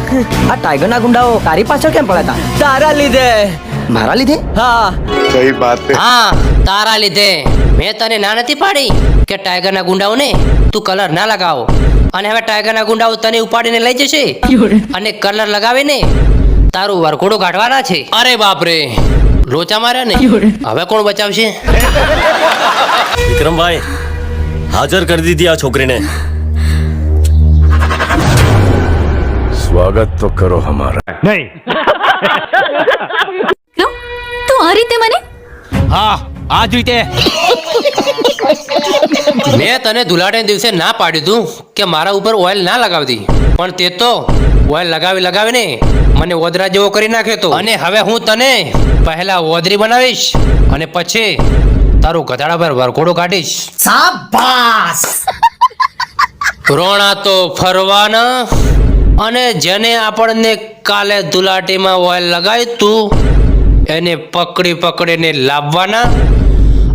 આ ટાઈગરના ગુંડાઓ તારી પાછળ કેમ પડ્યા હતા? તારા લીધે. મારા લીધે? હા. સહી વાત છે. હા, તારા લીધે. મેં તને ના નથી પાડી કે ટાઈગરના ગુંડાઓને તું કલર ના લગાવો, અને હવે ટાઈગરના ગુંડાઓ તને ઉપાડીને લઈ જશે અને કલર લગાવીને તારું વરઘોડું કાઢવાના છે. અરે બાપરે, લોચા માર્યા ને. હવે કોણ બચાવશે? વિક્રમભાઈ, હાજર કરી દીધી આ છોકરીને. સ્વાગત તો કરો હમારા. નહીં. તું આ રીતે મને? હા, આ જ રીતે. મેં તને ધુલાટે દિવસે ના પાડ્યું તું કે મારા ઉપર ઓઇલ ના લગાવતી, પણ તે તો ઓઇલ લગાવીને મને ઓદરા જેવો કરી નાખ્યો તો. અને હવે હું તને પહેલા ઓદરી બનાવીશ અને પછી તારું ગધાડા પર વરઘોડું કાઢીશ. શાબાશ. રોણા તો ફરવાના, અને જેને આપણને કાલે ધુલાટીમાં ઓઇલ લગાવ્યું તું એને પકડીને લાવવાના,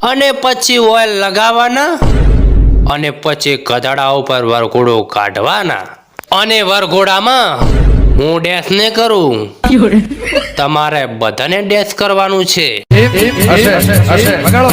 અને પછી ઓઇલ લગાવવાના, અને પછી ગધાડા ઉપર વરઘોડો કાઢવાના. અને વરઘોડામાં હું ડેસ ને કરું, તમારે બધાને ડેસ કરવાનું છે. હશે, વગાડો.